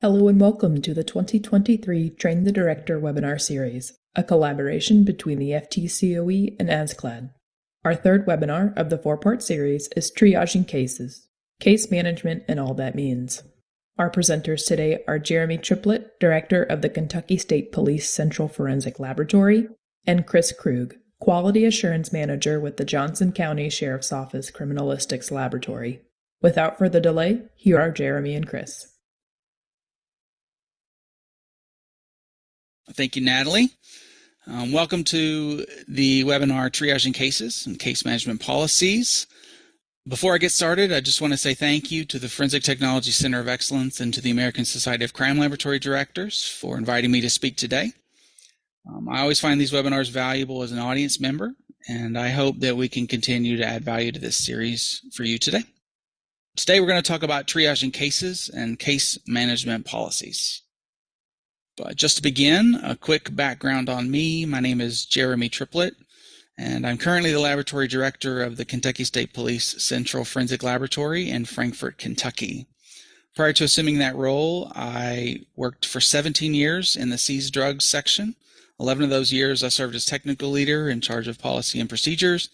Hello and welcome to the 2023 Train the Director webinar series, a collaboration between the FTCOE and ASCLD. Our third webinar of the four-part series is Triaging Cases, Case Management and All That Means. Our presenters today are Jeremy Triplett, Director of the Kentucky State Police Central Forensic Laboratory, and Chris Krug, Quality Assurance Manager with the Johnson County Sheriff's Office Criminalistics Laboratory. Without further delay, here are Jeremy and Chris. Thank you, Natalie. Welcome to the webinar Triaging Cases and Case Management Policies. Before I get started, I just want to say thank you to the Forensic Technology Center of Excellence and to the American Society of Crime Laboratory Directors for inviting me to speak today. I always find these webinars valuable as an audience member, and I hope that we can continue to add value to this series for you today. Today we're going to talk about triaging cases and case management policies. But just to begin, a quick background on me. My name is Jeremy Triplett, and I'm currently the Laboratory Director of the Kentucky State Police Central Forensic Laboratory in Frankfort, Kentucky. Prior to assuming that role, I worked for 17 years in the seized drugs section. 11 of those years I served as technical leader in charge of policy and procedures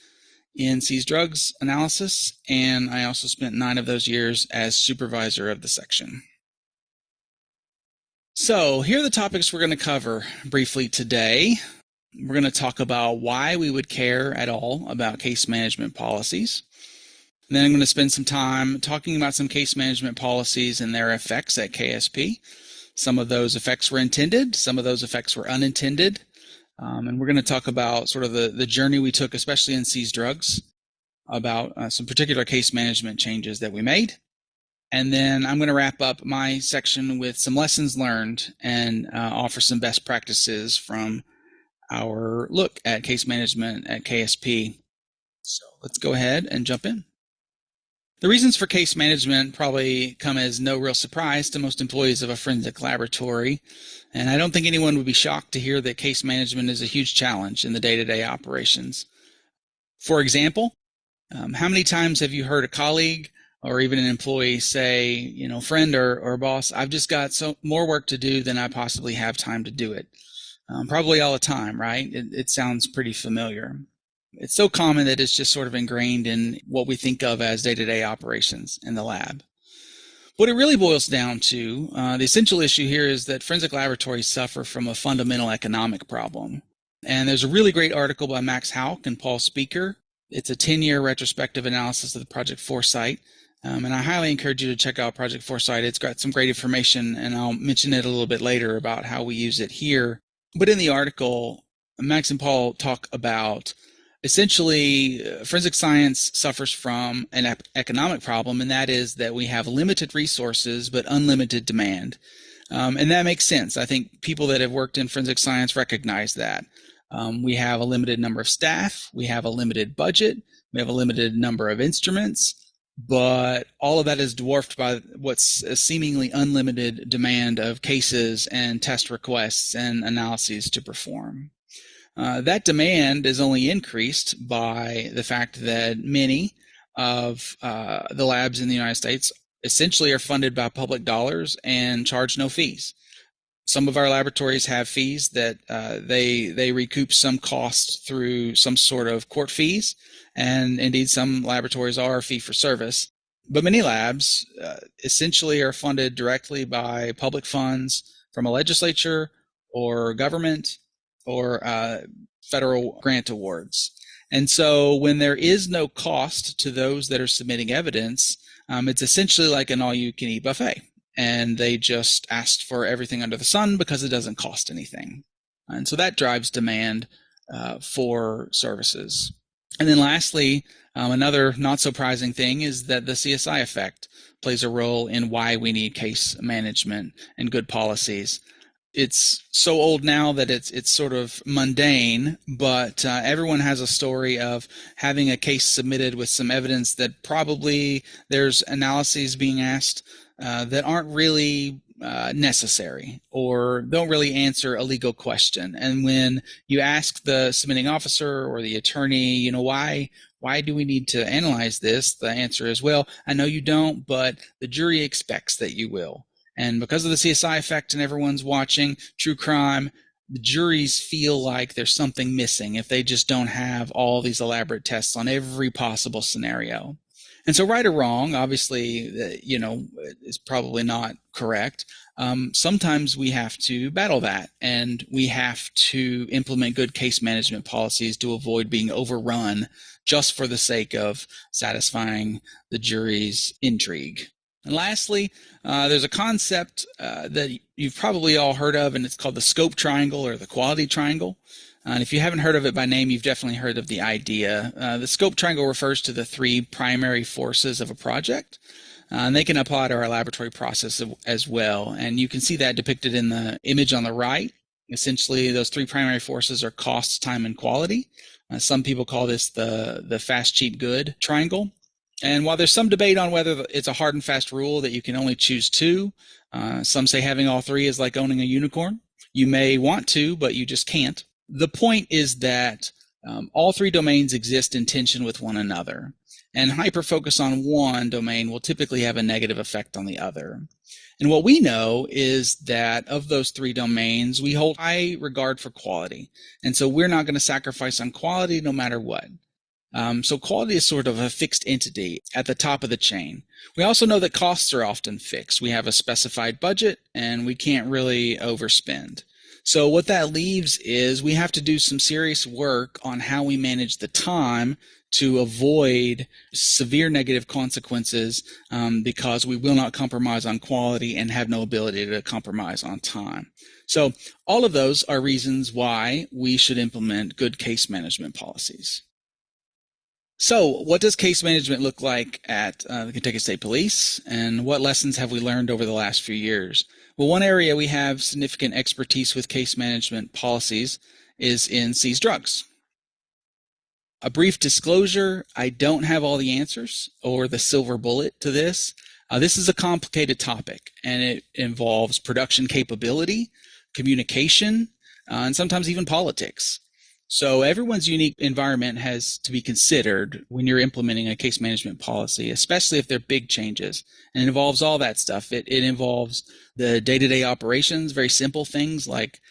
in seized drugs analysis, and I also spent 9 of those years as supervisor of the section. So here are the topics we're going to cover briefly today. We're going to talk about why we would care at all about case management policies. And then I'm going to spend some time talking about some case management policies and their effects at KSP. Some of those effects were intended, some of those effects were unintended. And we're going to talk about sort of the journey we took, especially in seized drugs, about some particular case management changes that we made. And then I'm going to wrap up my section with some lessons learned and offer some best practices from our look at case management at KSP. So let's go ahead and jump in. The reasons for case management probably come as no real surprise to most employees of a forensic laboratory. And I don't think anyone would be shocked to hear that case management is a huge challenge in the day-to-day operations. For example, how many times have you heard a colleague or even an employee say, friend or boss, I've just got more work to do than I possibly have time to do it? Probably all the time, right? It sounds pretty familiar. It's so common that it's just sort of ingrained in what we think of as day-to-day operations in the lab. What it really boils down to, the essential issue here is that forensic laboratories suffer from a fundamental economic problem. And there's a really great article by Max Houck and Paul Speaker. It's a 10-year retrospective analysis of the Project Foresight. And I highly encourage you to check out Project Foresight. It's got some great information, and I'll mention it a little bit later about how we use it here. But in the article, Max and Paul talk about essentially forensic science suffers from an economic problem, and that is that we have limited resources but unlimited demand. And that makes sense. I think people that have worked in forensic science recognize that. We have a limited number of staff, we have a limited budget, we have a limited number of instruments, but all of that is dwarfed by what's a seemingly unlimited demand of cases and test requests and analyses to perform. That demand is only increased by the fact that many of the labs in the United States essentially are funded by public dollars and charge no fees. Some of our laboratories have fees that they recoup some costs through some sort of court fees, and indeed some laboratories are fee for service. But many labs essentially are funded directly by public funds from a legislature or government or federal grant awards. And so when there is no cost to those that are submitting evidence, it's essentially like an all-you-can-eat buffet. And they just asked for everything under the sun because it doesn't cost anything. And so that drives demand for services. And then lastly, another not surprising thing is that the CSI effect plays a role in why we need case management and good policies. It's so old now that it's sort of mundane, but everyone has a story of having a case submitted with some evidence that probably there's analyses being asked that aren't really necessary or don't really answer a legal question. And when you ask the submitting officer or the attorney, why do we need to analyze this? The answer is, well, I know you don't, but the jury expects that you will. And because of the CSI effect and everyone's watching true crime, the juries feel like there's something missing if they just don't have all these elaborate tests on every possible scenario. And so, right or wrong, obviously, is probably not correct. Sometimes we have to battle that, and we have to implement good case management policies to avoid being overrun just for the sake of satisfying the jury's intrigue. And lastly, there's a concept that you've probably all heard of, and it's called the scope triangle or the quality triangle. And if you haven't heard of it by name, you've definitely heard of the idea. The scope triangle refers to the three primary forces of a project, and they can apply to our laboratory process as well. And you can see that depicted in the image on the right. Essentially, those three primary forces are cost, time, and quality. Some people call this the fast, cheap, good triangle. And while there's some debate on whether it's a hard and fast rule that you can only choose two, some say having all three is like owning a unicorn. You may want to, but you just can't. The point is that all three domains exist in tension with one another, and hyper-focus on one domain will typically have a negative effect on the other. And what we know is that of those three domains, we hold high regard for quality, and so we're not going to sacrifice on quality no matter what. So quality is sort of a fixed entity at the top of the chain. We also know that costs are often fixed. We have a specified budget, and we can't really overspend. So what that leaves is we have to do some serious work on how we manage the time to avoid severe negative consequences because we will not compromise on quality and have no ability to compromise on time. So all of those are reasons why we should implement good case management policies. So what does case management look like at the Kentucky State Police, and what lessons have we learned over the last few years? Well, one area we have significant expertise with case management policies is in seized drugs. A brief disclosure, I don't have all the answers or the silver bullet to this. This is a complicated topic, and it involves production capability, communication, and sometimes even politics. So everyone's unique environment has to be considered when you're implementing a case management policy, especially if they're big changes. And it involves all that stuff. It involves the day-to-day operations, very simple things like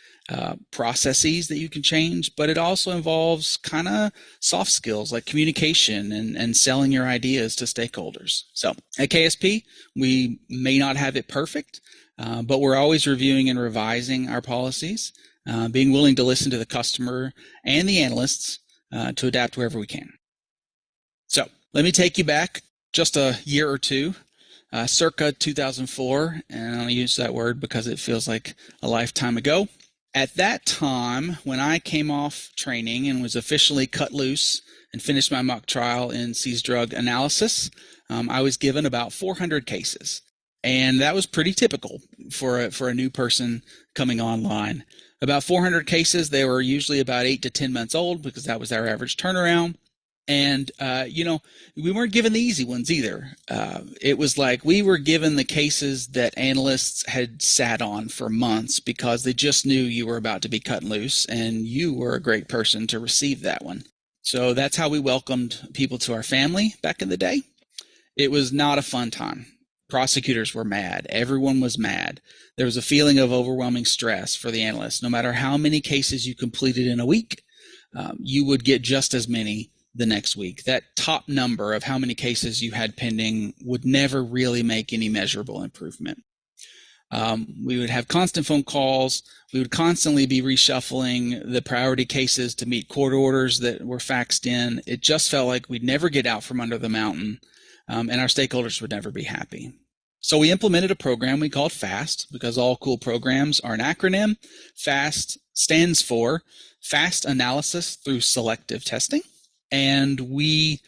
processes that you can change, but it also involves kind of soft skills like communication and selling your ideas to stakeholders. So at KSP, we may not have it perfect, but we're always reviewing and revising our policies. Being willing to listen to the customer and the analysts to adapt wherever we can. So let me take you back just a year or two, circa 2004, and I'll use that word because it feels like a lifetime ago. At that time, when I came off training and was officially cut loose and finished my mock trial in seized drug analysis, I was given about 400 cases. And that was pretty typical for a new person coming online. About 400 cases, they were usually about 8 to 10 months old because that was our average turnaround. And, we weren't given the easy ones either. It was like we were given the cases that analysts had sat on for months because they just knew you were about to be cut loose and you were a great person to receive that one. So that's how we welcomed people to our family back in the day. It was not a fun time. Prosecutors were mad. Everyone was mad. There was a feeling of overwhelming stress for the analysts. No matter how many cases you completed in a week, you would get just as many the next week. That top number of how many cases you had pending would never really make any measurable improvement. We would have constant phone calls. We would constantly be reshuffling the priority cases to meet court orders that were faxed in. It just felt like we'd never get out from under the mountain. And our stakeholders would never be happy. So we implemented a program we called FAST because all cool programs are an acronym. FAST stands for Fast Analysis Through Selective Testing. And we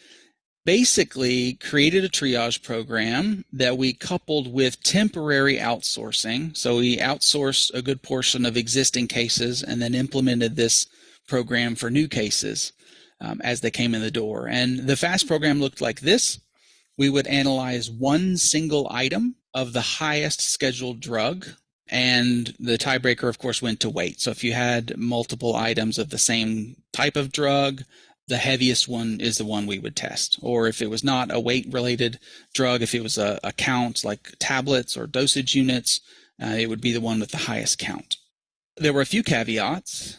basically created a triage program that we coupled with temporary outsourcing. So we outsourced a good portion of existing cases and then implemented this program for new cases as they came in the door. And the FAST program looked like this. We would analyze one single item of the highest scheduled drug, and the tiebreaker, of course, went to weight. So if you had multiple items of the same type of drug, the heaviest one is the one we would test. Or if it was not a weight-related drug, if it was a count like tablets or dosage units, it would be the one with the highest count. There were a few caveats.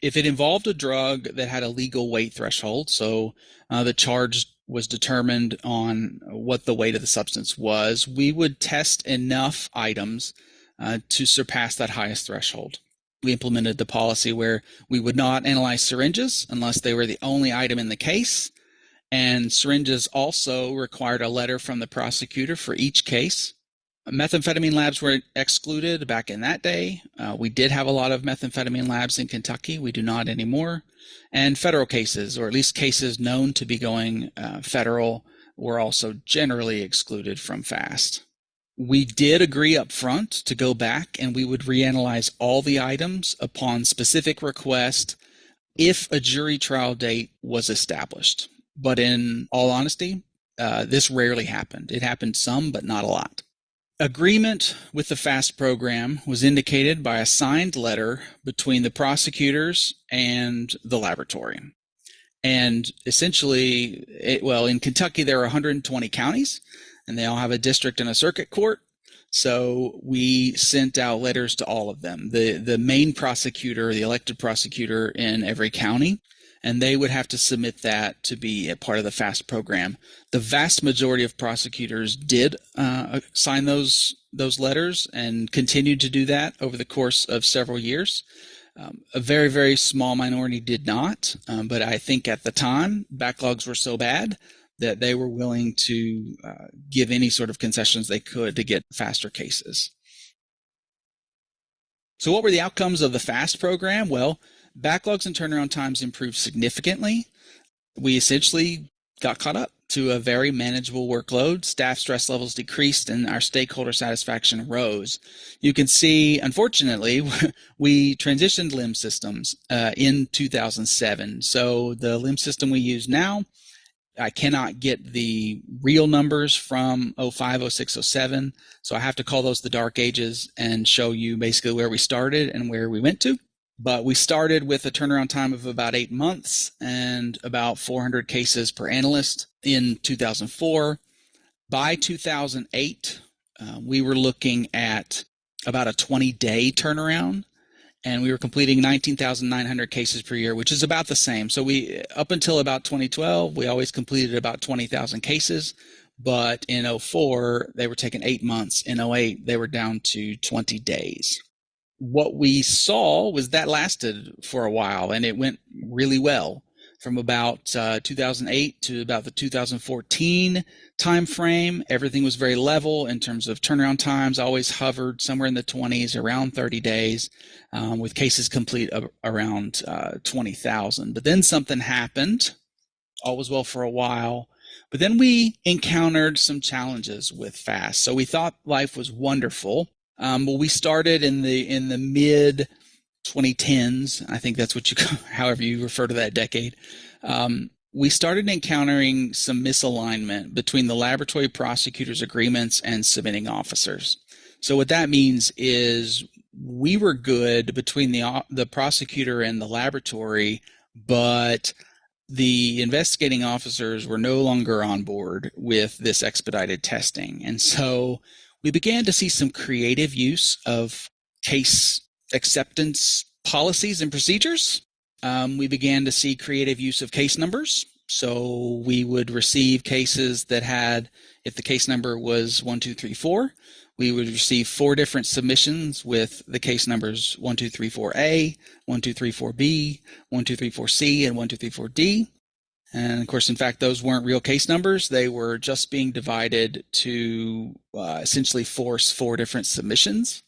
If it involved a drug that had a legal weight threshold, so the charge was determined on what the weight of the substance was, we would test enough items to surpass that highest threshold. We implemented the policy where we would not analyze syringes unless they were the only item in the case, and syringes also required a letter from the prosecutor for each case. Methamphetamine labs were excluded back in that day. We did have a lot of methamphetamine labs in Kentucky. We do not anymore. And federal cases, or at least cases known to be going federal, were also generally excluded from FAST. We did agree up front to go back and we would reanalyze all the items upon specific request if a jury trial date was established. But in all honesty, this rarely happened. It happened some, but not a lot. Agreement with the FAST program was indicated by a signed letter between the prosecutors and the laboratory. And essentially, in Kentucky, there are 120 counties, and they all have a district and a circuit court. So we sent out letters to all of them, the main prosecutor, the elected prosecutor in every county, and they would have to submit that to be a part of the FAST program. The vast majority of prosecutors did sign those letters and continued to do that over the course of several years. A very, very small minority did not, but I think at the time, backlogs were so bad that they were willing to give any sort of concessions they could to get faster cases. So what were the outcomes of the FAST program? Well, backlogs and turnaround times improved significantly. We essentially got caught up to a very manageable workload. Staff stress levels decreased and our stakeholder satisfaction rose. You can see, unfortunately, we transitioned LIMS systems in 2007. So the LIMS system we use now, I cannot get the real numbers from 05, 06, 07. So I have to call those the dark ages and show you basically where we started and where we went to. But we started with a turnaround time of about 8 months and about 400 cases per analyst in 2004. By 2008, we were looking at about a 20-day turnaround, and we were completing 19,900 cases per year, which is about the same. So we, up until about 2012, we always completed about 20,000 cases. But in 04, they were taking 8 months. In 08, they were down to 20 days. What we saw was that lasted for a while, and it went really well from about 2008 to about the 2014 timeframe. Everything was very level in terms of turnaround times, always hovered somewhere in the 20s, around 30 days, with cases complete around 20,000. But then something happened. All was well for a while. But then we encountered some challenges with FAST. So we thought life was wonderful. Well, we started in the mid 2010s. I think that's what however you refer to that decade. We started encountering some misalignment between the laboratory prosecutors' agreements and submitting officers. So what that means is we were good between the prosecutor and the laboratory, but the investigating officers were no longer on board with this expedited testing. And so we began to see some creative use of case acceptance policies and procedures. We began to see creative use of case numbers. So we would receive cases that had, if the case number was 1, 2, 3, 4, we would receive 4 different submissions with the case numbers 1, 2, 3, 4A, 1, 2, 3, 4B, 1, 2, 3, 4C, and 1, 2, 3, 4D. And of course, in fact, those weren't real case numbers. They were just being divided to essentially force 4 different submissions.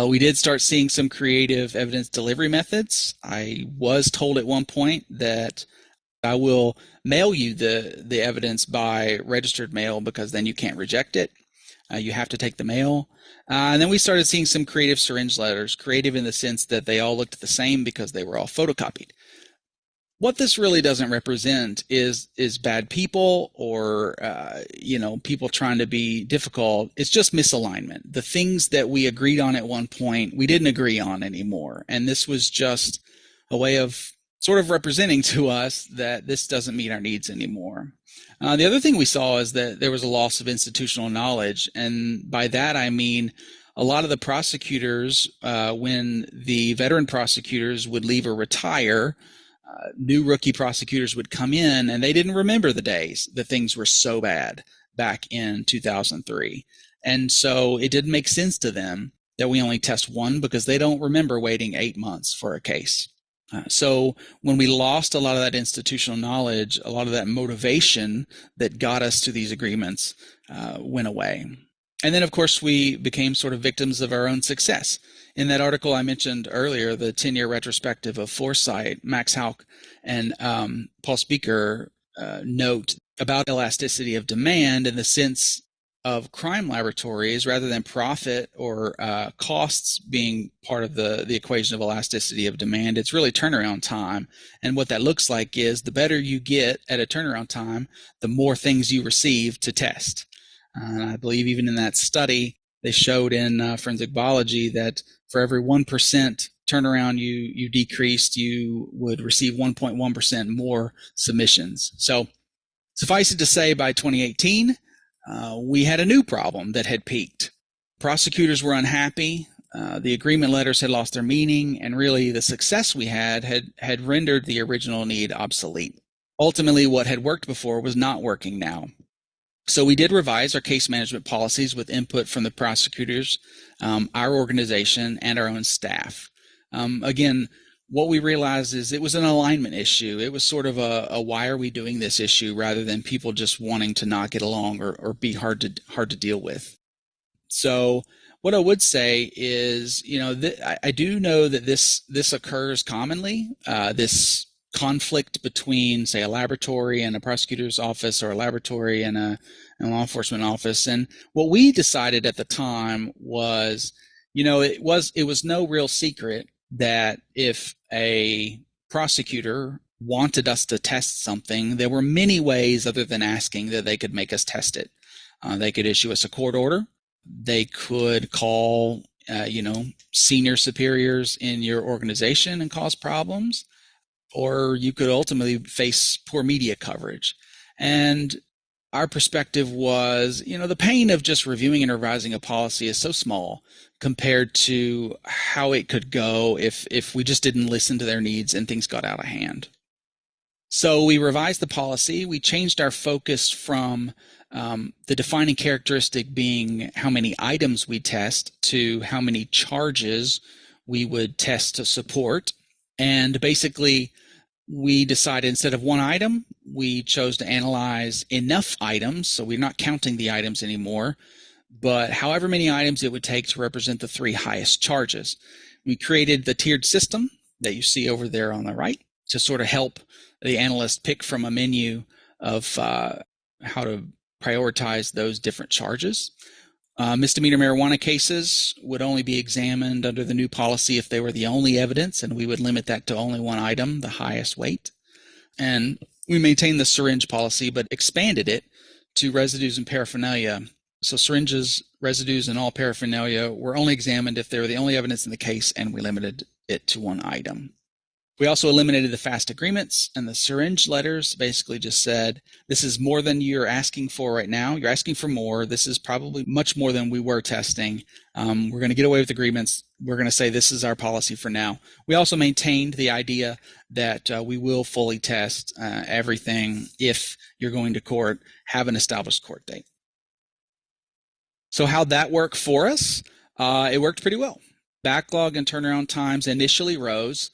We did start seeing some creative evidence delivery methods. I was told at one point that I will mail you the evidence by registered mail because then you can't reject it. You have to take the mail. And then we started seeing some creative syringe letters, creative in the sense that they all looked the same because they were all photocopied. What this really doesn't represent is bad people or people trying to be difficult. It's just misalignment. The things that we agreed on at one point, we didn't agree on anymore. And this was just a way of sort of representing to us that this doesn't meet our needs anymore. The other thing we saw is that there was a loss of institutional knowledge. And by that, I mean a lot of the prosecutors, when the veteran prosecutors would leave or retire, new rookie prosecutors would come in and they didn't remember the days that things were so bad back in 2003. And so it didn't make sense to them that we only test one because they don't remember waiting 8 months for a case. So when we lost a lot of that institutional knowledge, a lot of that motivation that got us to these agreements went away. And then, of course, we became sort of victims of our own success. In that article I mentioned earlier, the 10-year retrospective of Foresight, Max Houck and Paul Speaker note about elasticity of demand in the sense of crime laboratories, rather than profit or costs being part of the equation of elasticity of demand. It's really turnaround time. And what that looks like is the better you get at a turnaround time, the more things you receive to test. I believe even in that study, they showed in forensic biology that for every 1% turnaround you decreased, you would receive 1.1% more submissions. So suffice it to say, by 2018, we had a new problem that had peaked. Prosecutors were unhappy. The agreement letters had lost their meaning, and really the success we had rendered the original need obsolete. Ultimately, what had worked before was not working now. So we did revise our case management policies with input from the prosecutors, our organization, and our own staff. Again, what we realized is it was an alignment issue. It was sort of a why are we doing this issue rather than people just wanting to not get along or be hard to deal with. So what I would say is, I do know that this occurs commonly, this conflict between, say, a laboratory and a prosecutor's office, or a laboratory and a law enforcement office. And what we decided at the time was, it was no real secret that if a prosecutor wanted us to test something, there were many ways other than asking that they could make us test it. They could issue us a court order. They could call, senior superiors in your organization and cause problems, or you could ultimately face poor media coverage. And our perspective was, the pain of just reviewing and revising a policy is so small compared to how it could go if we just didn't listen to their needs and things got out of hand. So we revised the policy. We changed our focus from the defining characteristic being how many items we test to how many charges we would test to support. And basically, we decided instead of one item, we chose to analyze enough items. So we're not counting the items anymore, but however many items it would take to represent the 3 highest charges. We created the tiered system that you see over there on the right to sort of help the analyst pick from a menu of how to prioritize those different charges. Misdemeanor marijuana cases would only be examined under the new policy if they were the only evidence, and we would limit that to only one item, the highest weight. And we maintained the syringe policy, but expanded it to residues and paraphernalia. So syringes, residues, and all paraphernalia were only examined if they were the only evidence in the case, and we limited it to one item. We also eliminated the fast agreements, and the syringe letters basically just said, this is more than you're asking for right now. You're asking for more. This is probably much more than we were testing. We're going to get away with agreements. We're going to say this is our policy for now. We also maintained the idea that we will fully test everything if you're going to court, have an established court date. So how'd that work for us? It worked pretty well. Backlog and turnaround times initially rose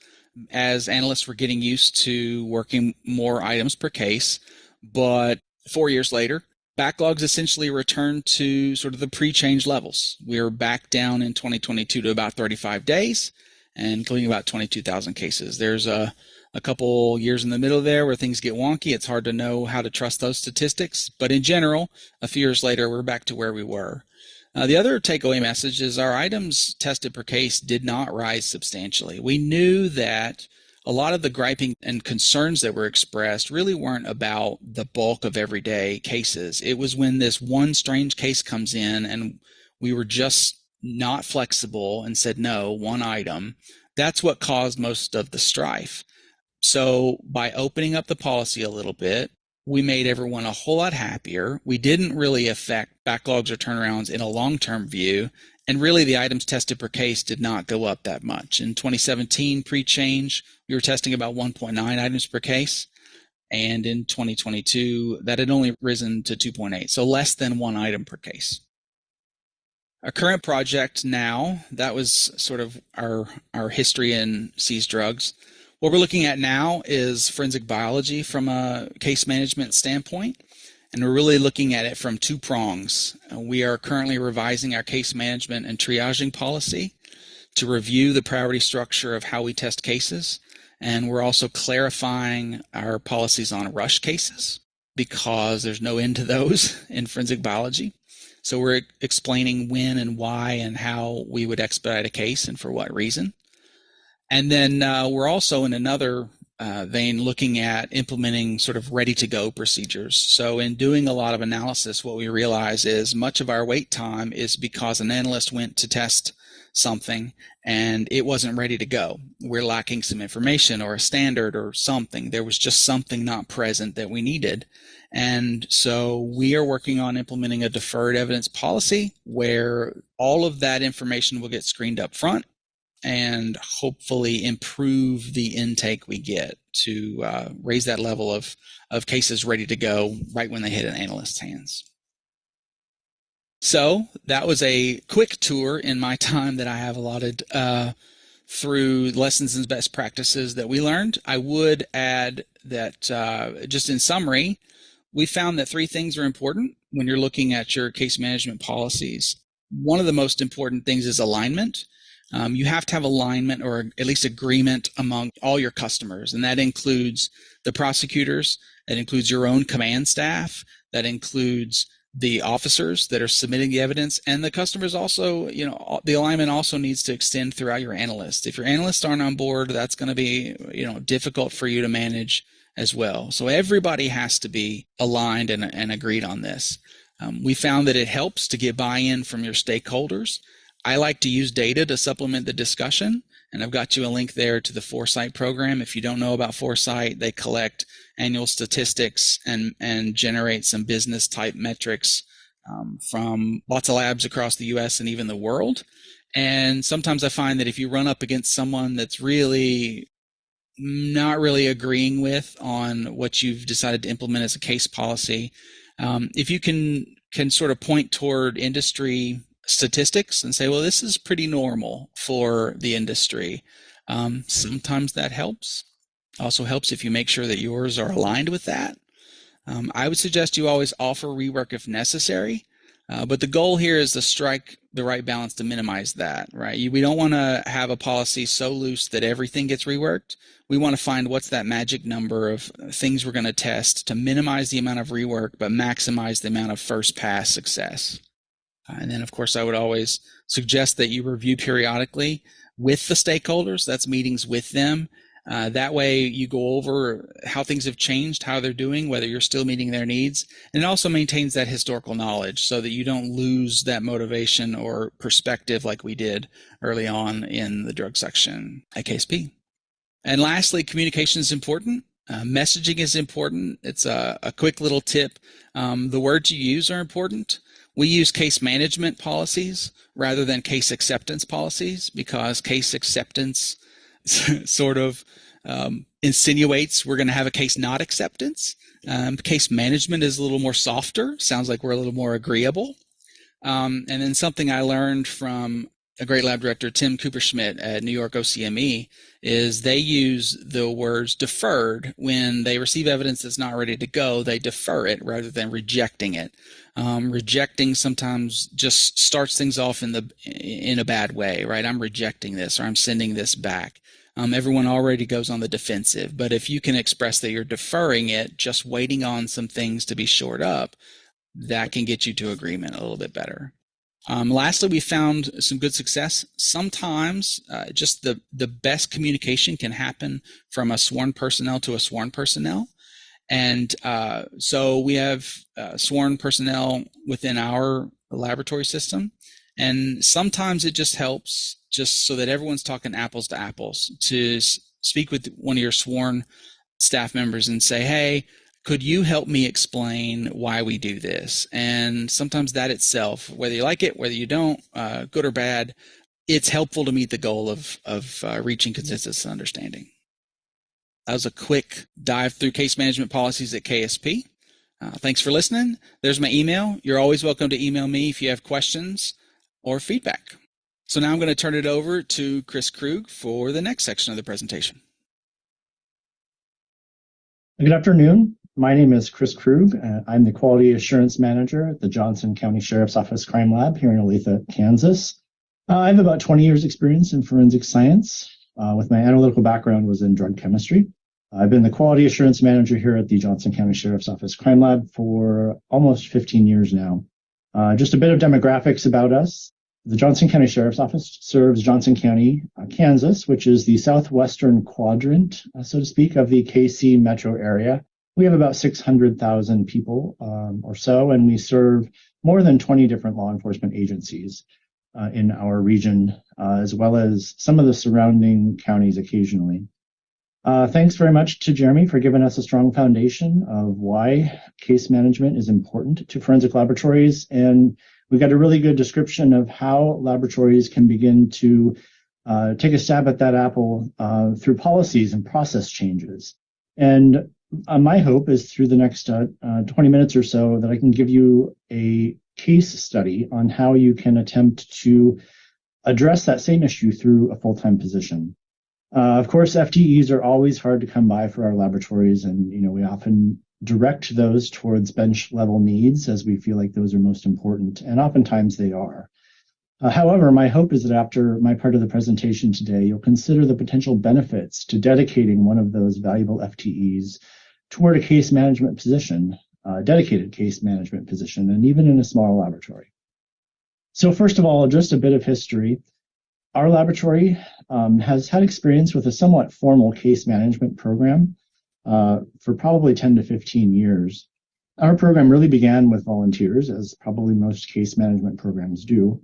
as analysts were getting used to working more items per case. But 4 years later, backlogs essentially returned to sort of the pre-change levels. We were back down in 2022 to about 35 days, and including about 22,000 cases. There's a couple years in the middle there where things get wonky. It's hard to know how to trust those statistics. But in general, a few years later, we're back to where we were. The other takeaway message is our items tested per case did not rise substantially. We knew that a lot of the griping and concerns that were expressed really weren't about the bulk of everyday cases. It was when this one strange case comes in and we were just not flexible and said, no, one item. That's what caused most of the strife. So by opening up the policy a little bit, we made everyone a whole lot happier. We didn't really affect backlogs or turnarounds in a long-term view. And really, the items tested per case did not go up that much. In 2017, pre-change, we were testing about 1.9 items per case. And in 2022, that had only risen to 2.8, so less than one item per case. Our current project now, that was sort of our history in seized drugs. What we're looking at now is forensic biology from a case management standpoint, and we're really looking at it from two prongs. We are currently revising our case management and triaging policy to review the priority structure of how we test cases, and we're also clarifying our policies on rush cases because there's no end to those in forensic biology. So we're explaining when and why and how we would expedite a case and for what reason. And then we're also in another vein looking at implementing sort of ready-to-go procedures. So in doing a lot of analysis, what we realize is much of our wait time is because an analyst went to test something and it wasn't ready to go. We're lacking some information or a standard or something. There was just something not present that we needed. And so we are working on implementing a deferred evidence policy where all of that information will get screened up front and hopefully improve the intake we get to raise that level of cases ready to go right when they hit an analyst's hands. So that was a quick tour in my time that I have allotted through lessons and best practices that we learned. I would add that just in summary, we found that three things are important when you're looking at your case management policies. One of the most important things is alignment. You have to have alignment or at least agreement among all your customers, and that includes the prosecutors, that includes your own command staff, that includes the officers that are submitting the evidence, and the customers also, the alignment also needs to extend throughout your analysts. If your analysts aren't on board, that's going to be, difficult for you to manage as well. So everybody has to be aligned and agreed on this. We found that it helps to get buy-in from your stakeholders. I like to use data to supplement the discussion, and I've got you a link there to the Foresight program. If you don't know about Foresight, they collect annual statistics and generate some business type metrics from lots of labs across the US and even the world. And sometimes I find that if you run up against someone that's really not really agreeing with on what you've decided to implement as a case policy, if you can sort of point toward industry statistics and say, well, this is pretty normal for the industry. Sometimes that helps. Also helps if you make sure that yours are aligned with that. I would suggest you always offer rework if necessary, but the goal here is to strike the right balance to minimize that, right? We don't want to have a policy so loose that everything gets reworked. We want to find what's that magic number of things we're going to test to minimize the amount of rework, but maximize the amount of first pass success. And then, of course, I would always suggest that you review periodically with the stakeholders. That's meetings with them. That way you go over how things have changed, how they're doing, whether you're still meeting their needs. And it also maintains that historical knowledge so that you don't lose that motivation or perspective like we did early on in the drug section at KSP. And lastly, communication is important. Messaging is important. It's a quick little tip. The words you use are important. We use case management policies rather than case acceptance policies because case acceptance sort of insinuates we're going to have a case not acceptance. Case management is a little more softer. Sounds like we're a little more agreeable. And then something I learned from a great lab director, Tim Cooper-Schmidt at New York OCME, is they use the words deferred when they receive evidence that's not ready to go. They defer it rather than rejecting it. Rejecting sometimes just starts things off in a bad way, right? I'm rejecting this or I'm sending this back. Everyone already goes on the defensive. But if you can express that you're deferring it, just waiting on some things to be shored up, that can get you to agreement a little bit better. Lastly, we found some good success. Sometimes just the best communication can happen from a sworn personnel to a sworn personnel. And so we have sworn personnel within our laboratory system. And sometimes it just helps just so that everyone's talking apples to apples to speak with one of your sworn staff members and say, hey, could you help me explain why we do this? And sometimes that itself, whether you like it, whether you don't, good or bad, it's helpful to meet the goal of reaching consensus and understanding. That was a quick dive through case management policies at KSP. Thanks for listening. There's my email. You're always welcome to email me if you have questions or feedback. So now I'm going to turn it over to Chris Krug for the next section of the presentation. Good afternoon. My name is Chris Krug. I'm the Quality Assurance Manager at the Johnson County Sheriff's Office Crime Lab here in Olathe, Kansas. I have about 20 years experience in forensic science. With my analytical background was in drug chemistry. I've been the Quality Assurance Manager here at the Johnson County Sheriff's Office Crime Lab for almost 15 years now. Just a bit of demographics about us. The Johnson County Sheriff's Office serves Johnson County, Kansas, which is the southwestern quadrant, so to speak, of the KC metro area. We have about 600,000 people or so, and we serve more than 20 different law enforcement agencies in our region, as well as some of the surrounding counties occasionally. Thanks very much to Jeremy for giving us a strong foundation of why case management is important to forensic laboratories. And we got a really good description of how laboratories can begin to take a stab at that apple through policies and process changes. And my hope is through the next 20 minutes or so that I can give you a case study on how you can attempt to address that same issue through a full-time position. Of course, FTEs are always hard to come by for our laboratories, and we often direct those towards bench level needs as we feel like those are most important, and oftentimes they are. However, my hope is that after my part of the presentation today, you'll consider the potential benefits to dedicating one of those valuable FTEs toward a case management position, dedicated case management position, and even in a small laboratory. So first of all, just a bit of history. Our laboratory has had experience with a somewhat formal case management program for probably 10 to 15 years. Our program really began with volunteers, as probably most case management programs do.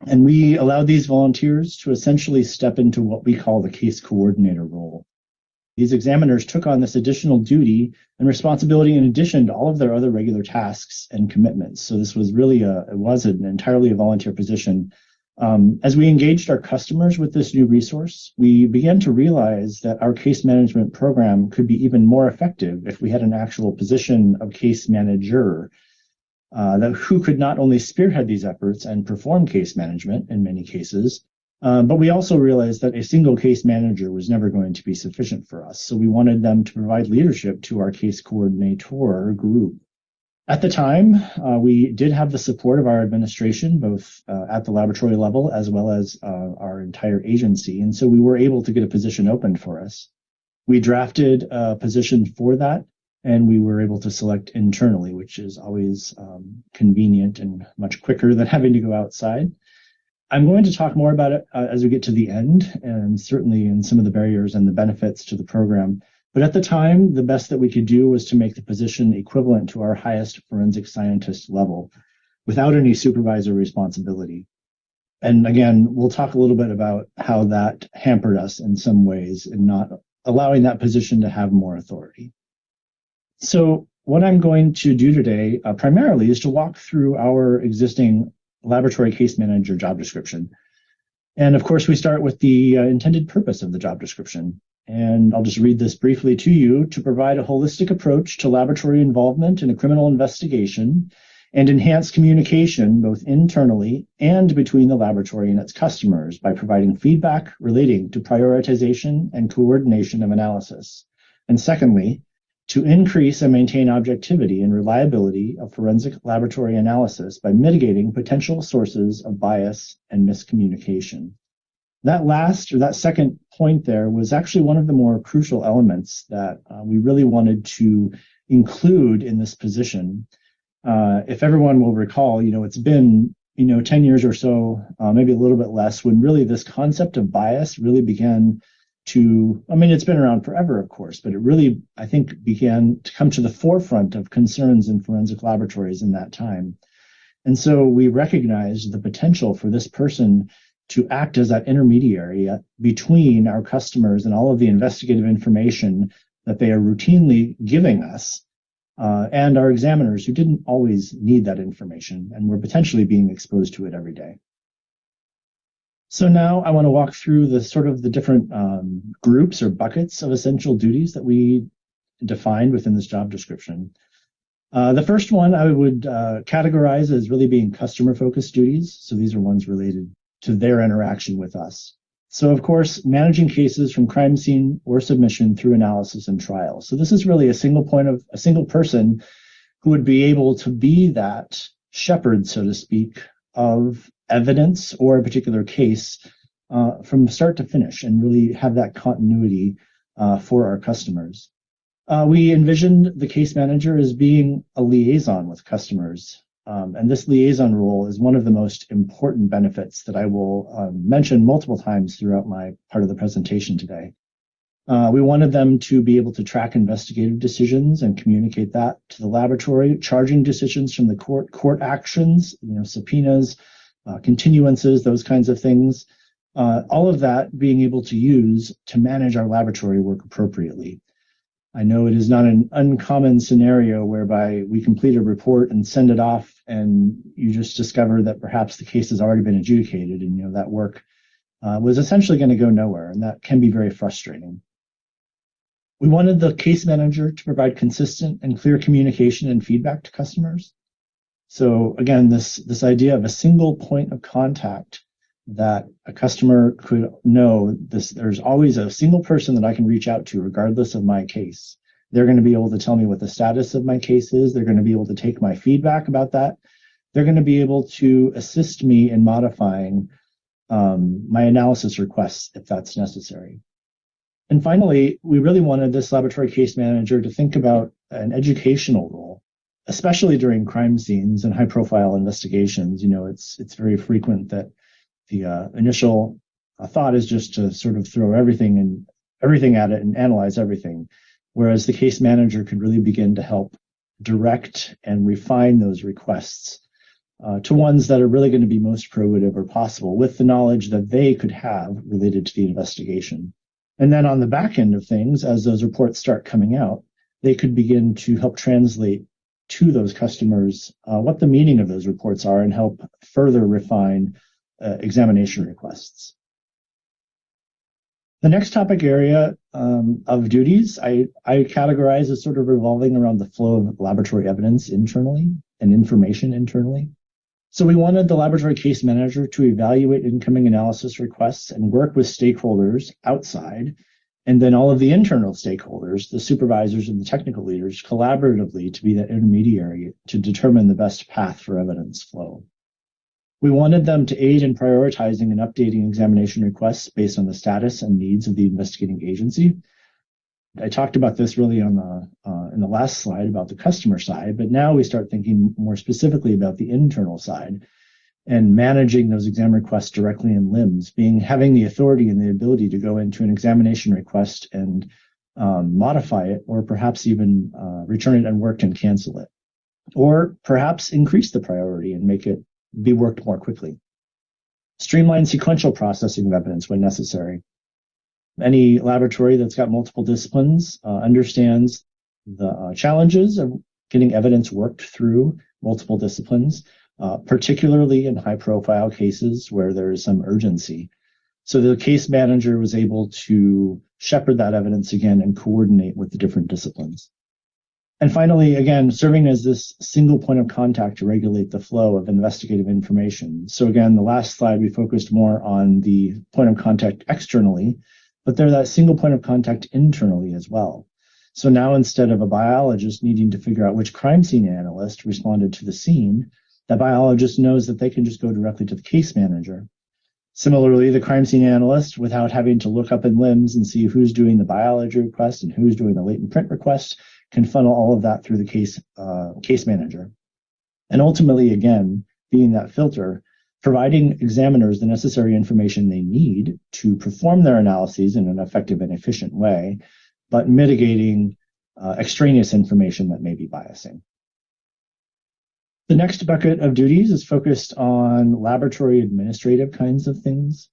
And we allowed these volunteers to essentially step into what we call the case coordinator role. These examiners took on this additional duty and responsibility in addition to all of their other regular tasks and commitments. So this was really an entirely a volunteer position. As we engaged our customers with this new resource, we began to realize that our case management program could be even more effective if we had an actual position of case manager who could not only spearhead these efforts and perform case management in many cases, but we also realized that a single case manager was never going to be sufficient for us. So we wanted them to provide leadership to our case coordinator group. At the time, we did have the support of our administration, both at the laboratory level as well as our entire agency. And so we were able to get a position opened for us. We drafted a position for that, and we were able to select internally, which is always convenient and much quicker than having to go outside. I'm going to talk more about it as we get to the end, and certainly in some of the barriers and the benefits to the program. But at the time, the best that we could do was to make the position equivalent to our highest forensic scientist level without any supervisor responsibility. And again, we'll talk a little bit about how that hampered us in some ways in not allowing that position to have more authority. So what I'm going to do today primarily is to walk through our existing laboratory case manager job description. And of course, we start with the intended purpose of the job description. And I'll just read this briefly to you: to provide a holistic approach to laboratory involvement in a criminal investigation and enhance communication both internally and between the laboratory and its customers by providing feedback relating to prioritization and coordination of analysis. And secondly, to increase and maintain objectivity and reliability of forensic laboratory analysis by mitigating potential sources of bias and miscommunication. That second point there was actually one of the more crucial elements that we really wanted to include in this position. If everyone will recall, it's been 10 years or so, maybe a little bit less, when really this concept of bias really began to, it's been around forever, of course, but it really, I think, began to come to the forefront of concerns in forensic laboratories in that time. And so we recognized the potential for this person to act as that intermediary between our customers and all of the investigative information that they are routinely giving us, and our examiners who didn't always need that information and were potentially being exposed to it every day. So now I want to walk through the different groups or buckets of essential duties that we defined within this job description. The first one I would categorize as really being customer-focused duties. So these are ones related to their interaction with us. So of course, managing cases from crime scene or submission through analysis and trial. So this is really a single person who would be able to be that shepherd, so to speak, of evidence or a particular case from start to finish and really have that continuity for our customers. We envisioned the case manager as being a liaison with customers. And this liaison role is one of the most important benefits that I will mention multiple times throughout my part of the presentation today. We wanted them to be able to track investigative decisions and communicate that to the laboratory, charging decisions from the court actions, subpoenas, continuances, those kinds of things. All of that being able to use to manage our laboratory work appropriately. I know it is not an uncommon scenario whereby we complete a report and send it off and you just discover that perhaps the case has already been adjudicated and that work was essentially going to go nowhere, and that can be very frustrating. We wanted the case manager to provide consistent and clear communication and feedback to customers. So again, this idea of a single point of contact that a customer could know there's always a single person that I can reach out to regardless of my case. They're going to be able to tell me what the status of my case is. They're going to be able to take my feedback about that. They're going to be able to assist me in modifying my analysis requests if that's necessary. And finally, we really wanted this laboratory case manager to think about an educational role, especially during crime scenes and high-profile investigations. It's very frequent that the initial thought is just to sort of throw everything at it and analyze everything, whereas the case manager could really begin to help direct and refine those requests to ones that are really going to be most probative or possible with the knowledge that they could have related to the investigation. And then on the back end of things, as those reports start coming out, they could begin to help translate to those customers what the meaning of those reports are and help further refine examination requests. The next topic area of duties I categorize as sort of revolving around the flow of laboratory evidence internally and information internally. So we wanted the laboratory case manager to evaluate incoming analysis requests and work with stakeholders outside, and then all of the internal stakeholders, the supervisors and the technical leaders, collaboratively to be that intermediary to determine the best path for evidence flow. We wanted them to aid in prioritizing and updating examination requests based on the status and needs of the investigating agency. I talked about this really in the last slide about the customer side, but now we start thinking more specifically about the internal side and managing those exam requests directly in LIMS, having the authority and the ability to go into an examination request and modify it, or perhaps even return it unworked and cancel it, or perhaps increase the priority and make it be worked more quickly. Streamline sequential processing of evidence when necessary. Any laboratory that's got multiple disciplines understands the challenges of getting evidence worked through multiple disciplines, particularly in high-profile cases where there is some urgency. So the case manager was able to shepherd that evidence again and coordinate with the different disciplines. And finally, again, serving as this single point of contact to regulate the flow of investigative information. So again, the last slide, we focused more on the point of contact externally, but they're that single point of contact internally as well. So now instead of a biologist needing to figure out which crime scene analyst responded to the scene, that biologist knows that they can just go directly to the case manager. Similarly, the crime scene analyst, without having to look up in LIMS and see who's doing the biology request and who's doing the latent print request, can funnel all of that through the case manager. And ultimately, again, being that filter, providing examiners the necessary information they need to perform their analyses in an effective and efficient way, but mitigating extraneous information that may be biasing. The next bucket of duties is focused on laboratory administrative kinds of things.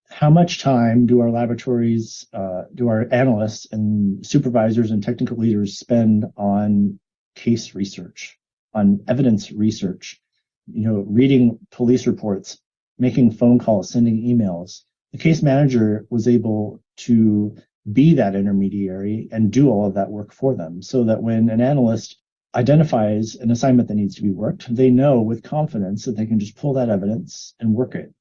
How much time do our laboratories, do our analysts and supervisors and technical leaders spend on case research, on evidence research, reading police reports, making phone calls, sending emails? The case manager was able to be that intermediary and do all of that work for them, so that when an analyst identifies an assignment that needs to be worked, they know with confidence that they can just pull that evidence and work it.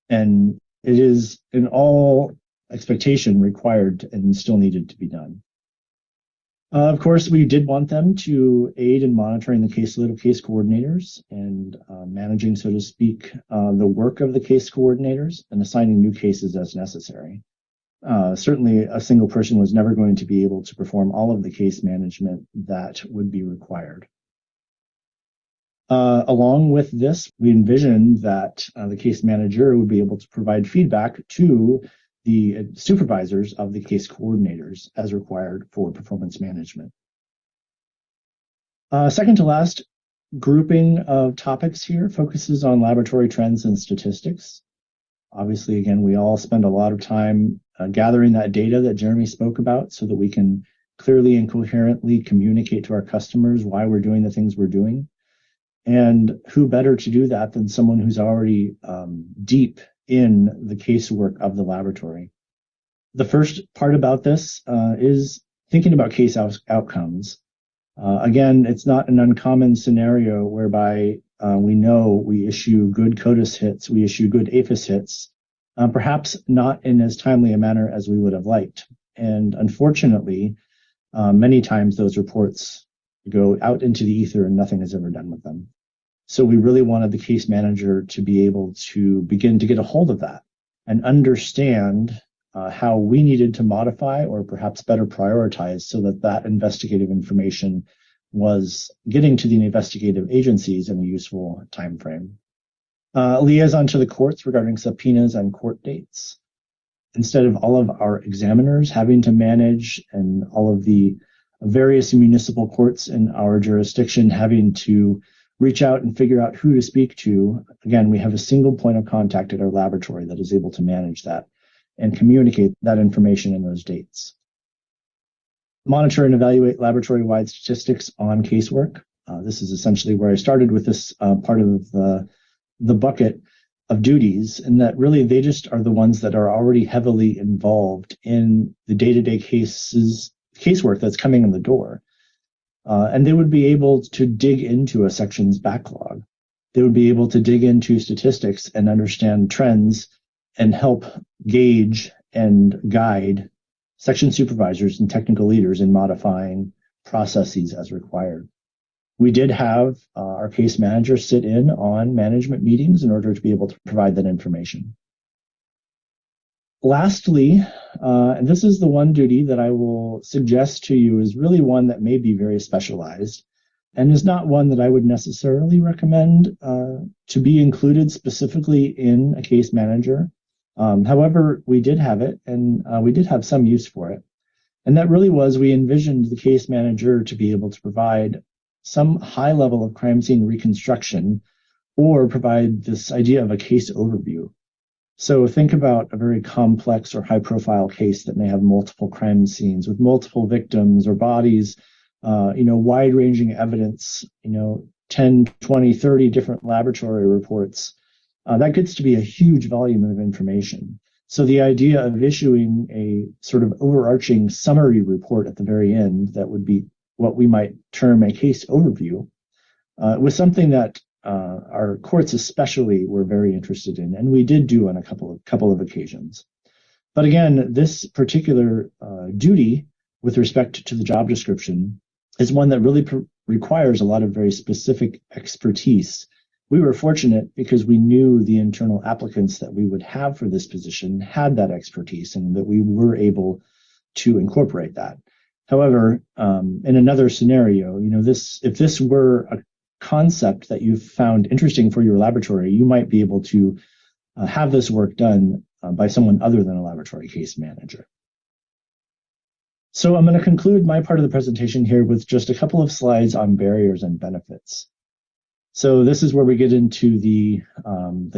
And it is in all expectation required and still needed to be done. Of course, we did want them to aid in monitoring the caseload of case coordinators and managing, so to speak, the work of the case coordinators and assigning new cases as necessary. Certainly, a single person was never going to be able to perform all of the case management that would be required. Along with this, we envisioned that the case manager would be able to provide feedback to the supervisors of the case coordinators as required for performance management. Second to last grouping of topics here focuses on laboratory trends and statistics. Obviously, again, we all spend a lot of time gathering that data that Jeremy spoke about so that we can clearly and coherently communicate to our customers why we're doing the things we're doing. And who better to do that than someone who's already deep in the casework of the laboratory? The first part about this is thinking about case outcomes. Again, it's not an uncommon scenario whereby we know we issue good CODIS hits, we issue good APHIS hits, perhaps not in as timely a manner as we would have liked. And unfortunately, many times those reports go out into the ether and nothing is ever done with them. So we really wanted the case manager to be able to begin to get a hold of that and understand how we needed to modify or perhaps better prioritize so that that investigative information was getting to the investigative agencies in a useful time frame. Liaison to the courts regarding subpoenas and court dates. Instead of all of our examiners having to manage and all of the various municipal courts in our jurisdiction having to reach out and figure out who to speak to, again, we have a single point of contact at our laboratory that is able to manage that and communicate that information in those dates. Monitor and evaluate laboratory-wide statistics on casework. This is essentially where I started with this part of the bucket of duties, and that really they just are the ones that are already heavily involved in the day-to-day casework that's coming in the door. And they would be able to dig into a section's backlog. They would be able to dig into statistics and understand trends and help gauge and guide section supervisors and technical leaders in modifying processes as required. We did have our case manager sit in on management meetings in order to be able to provide that information. Lastly, and this is the one duty that I will suggest to you is really one that may be very specialized and is not one that I would necessarily recommend to be included specifically in a case manager. However, we did have it, and we did have some use for it. And that really was, we envisioned the case manager to be able to provide some high level of crime scene reconstruction or provide this idea of a case overview. So think about a very complex or high profile case that may have multiple crime scenes with multiple victims or bodies, wide ranging evidence, 10, 20, 30 different laboratory reports. That gets to be a huge volume of information. So the idea of issuing a sort of overarching summary report at the very end that would be what we might term a case overview was something that our courts especially were very interested in, and we did do on a couple of occasions. But again, this particular duty with respect to the job description is one that really requires a lot of very specific expertise. We were fortunate because we knew the internal applicants that we would have for this position had that expertise and that we were able to incorporate that. However, in another scenario, if this were a concept that you found interesting for your laboratory, you might be able to have this work done by someone other than a laboratory case manager. So I'm going to conclude my part of the presentation here with just a couple of slides on barriers and benefits. So this is where we get into the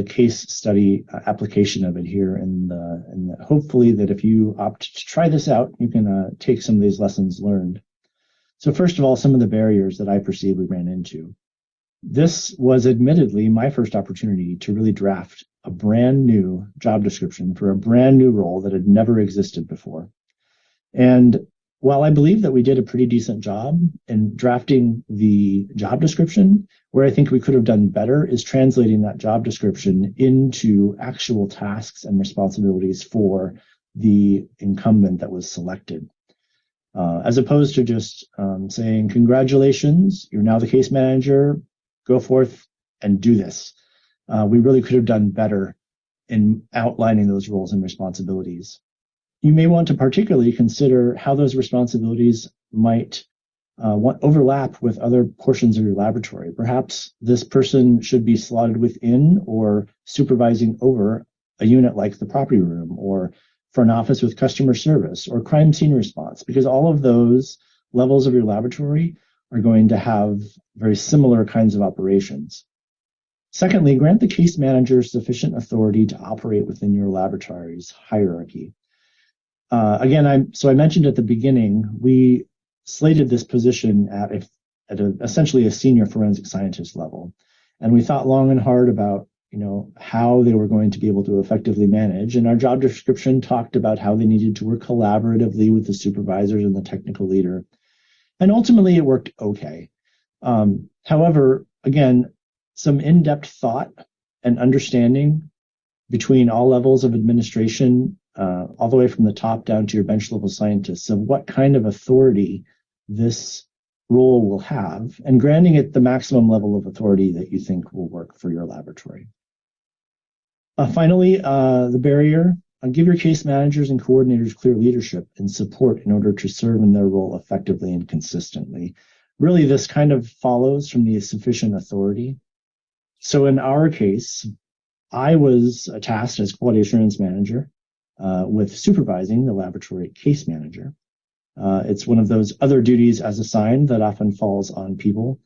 case study application of it here, and hopefully that if you opt to try this out, you can take some of these lessons learned. So first of all, some of the barriers that I perceive we ran into. This was admittedly my first opportunity to really draft a brand new job description for a brand new role that had never existed before. And while I believe that we did a pretty decent job in drafting the job description, where I think we could have done better is translating that job description into actual tasks and responsibilities for the incumbent that was selected. As opposed to just saying, congratulations, you're now the case manager, go forth and do this. We really could have done better in outlining those roles and responsibilities. You may want to particularly consider how those responsibilities might overlap with other portions of your laboratory. Perhaps this person should be slotted within or supervising over a unit like the property room, or front office with customer service, or crime scene response, because all of those levels of your laboratory are going to have very similar kinds of operations. Secondly, grant the case manager sufficient authority to operate within your laboratory's hierarchy. Again, I mentioned at the beginning, we slated this position at essentially a senior forensic scientist level. And we thought long and hard about, how they were going to be able to effectively manage. And our job description talked about how they needed to work collaboratively with the supervisors and the technical leader. And ultimately it worked okay. However, again, some in-depth thought and understanding between all levels of administration, all the way from the top down to your bench level scientists, of what kind of authority this role will have, and granting it the maximum level of authority that you think will work for your laboratory. Finally, the barrier, give your case managers and coordinators clear leadership and support in order to serve in their role effectively and consistently. Really, this kind of follows from the sufficient authority. So in our case, I was tasked as quality assurance manager with supervising the laboratory case manager. It's one of those other duties as assigned that often falls on people.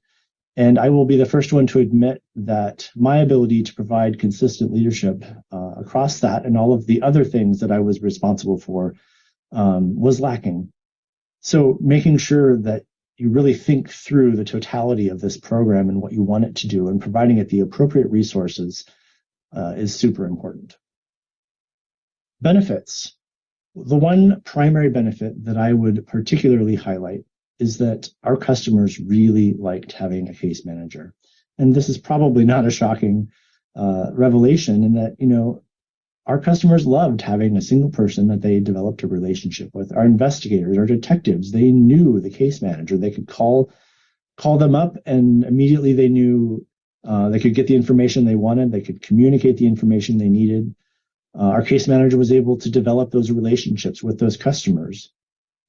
And I will be the first one to admit that my ability to provide consistent leadership across that and all of the other things that I was responsible for was lacking. So making sure that you really think through the totality of this program and what you want it to do, and providing it the appropriate resources is super important. Benefits. The one primary benefit that I would particularly highlight is that our customers really liked having a case manager. And this is probably not a shocking revelation, in that, our customers loved having a single person that they developed a relationship with. Our investigators, our detectives, they knew the case manager. They could call them up, and immediately they knew they could get the information they wanted. They could communicate the information they needed. Our case manager was able to develop those relationships with those customers.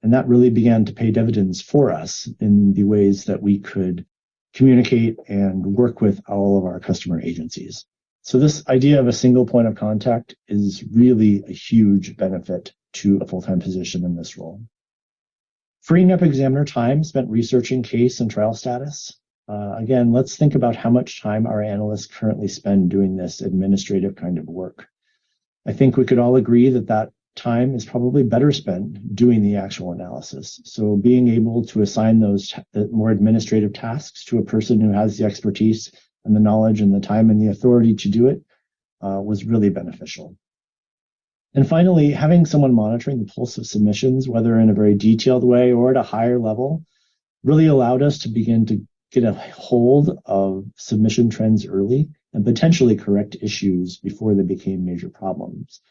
And that really began to pay dividends for us in the ways that we could communicate and work with all of our customer agencies. So this idea of a single point of contact is really a huge benefit to a full-time position in this role. Freeing up examiner time spent researching case and trial status. Again, let's think about how much time our analysts currently spend doing this administrative kind of work. I think we could all agree that time is probably better spent doing the actual analysis. So being able to assign those more administrative tasks to a person who has the expertise and the knowledge and the time and the authority to do it was really beneficial. And finally, having someone monitoring the pulse of submissions, whether in a very detailed way or at a higher level, really allowed us to begin to get a hold of submission trends early and potentially correct issues before they became major problems.